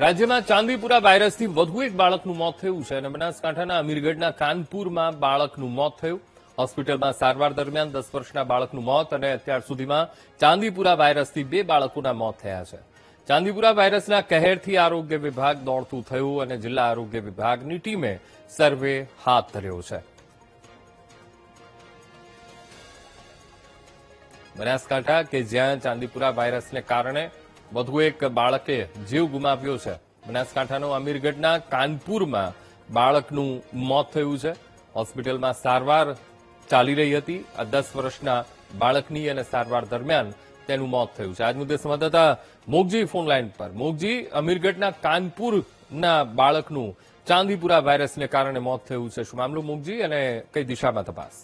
રાજ્યમાં ચાંદીપુરા વાયરસથી વધુ એક બાળકનું મોત થયું છે અને બનાસકાંઠાના અમીરગઢના કાનપુરમાં બાળકનું મોત થયું. હોસ્પિટલમાં સારવાર દરમિયાન 10 વર્ષના બાળકનું મોત અને અત્યાર સુધીમાં ચાંદીપુરા વાયરસથી 2 બાળકોના મોત થયા છે. ચાંદીપુરા વાયરસના કહેરથી આરોગ્ય વિભાગ દોડતું થયું અને જિલ્લા આરોગ્ય વિભાગની ટીમે સર્વે હાથ ધર્યો છે. બનાસકાંઠા કે જ્યાં ચાંદીપુરા વાયરસને કારણે વધુ એક બાળકે જીવ ગુમાવ્યો છે. બનાસકાંઠાનો અમીરગઢના કાનપુરમાં બાળકનું મોત થયું છે. હોસ્પિટલમાં સારવાર ચાલી રહી હતી. આ 10 વર્ષના બાળકની અને સારવાર દરમિયાન તેનું મોત થયું છે. આજ મુદ્દે સંવાદદાતા મોગજી ફોન લાઈન પર. મોગજી, અમીરગઢના કાનપુરના બાળકનું ચાંદીપુરા વાયરસને કારણે મોત થયું છે. શું મામલો મોગજી અને કઈ દિશામાં તપાસ?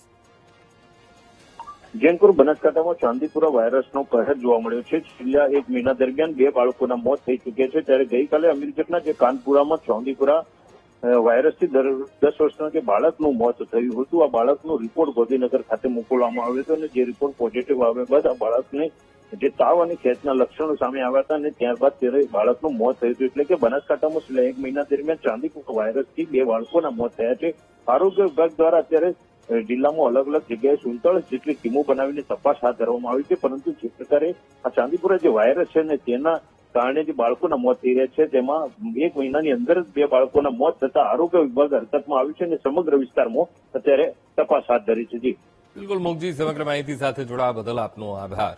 જૈનપુર બનાસકાંઠામાં ચાંદીપુરા વાયરસનો કહેર જોવા મળ્યો છે. છેલ્લા 1 મહિના દરમિયાન 2 બાળકોના મોત થઈ ચૂક્યા છે. ત્યારે ગઈકાલે અમીરગઢના જે કાનપુરામાં ચાંદીપુરા વાયરસથી 10 વર્ષના જે બાળકનું મોત થયું હતું, આ બાળકનો રિપોર્ટ ગાંધીનગર ખાતે મોકલવામાં આવ્યો હતો અને જે રિપોર્ટ પોઝિટિવ આવ્યા બાદ આ બાળકને જે તાવ અને ખેંચના લક્ષણો સામે આવ્યા હતા અને ત્યારબાદ ત્યારે બાળકનું મોત થયું હતું. એટલે કે બનાસકાંઠામાં છેલ્લા 1 મહિના દરમિયાન ચાંદીપુરા વાયરસથી 2 બાળકોના મોત થયા છે. આરોગ્ય વિભાગ દ્વારા અત્યારે જિલ્લામાં અલગ અલગ જગ્યાએ 47 જેટલી ટીમો બનાવીને તપાસ હાથ ધરવામાં આવી છે. પરંતુ જે પ્રકારે આ ચાંદીપુરા જે વાયરસ છે ને તેના કારણે જે બાળકોના મોત થઈ રહ્યા છે તેમાં 1 મહિનાની અંદર જ 2 બાળકોના મોત થતા આરોગ્ય વિભાગ હરકતમાં આવ્યું છે અને સમગ્ર વિસ્તારમાં અત્યારે તપાસ હાથ ધરી છે. જી બિલકુલ મોગજી, સમગ્ર માહિતી સાથે જોડાવા બદલ આપનો આભાર.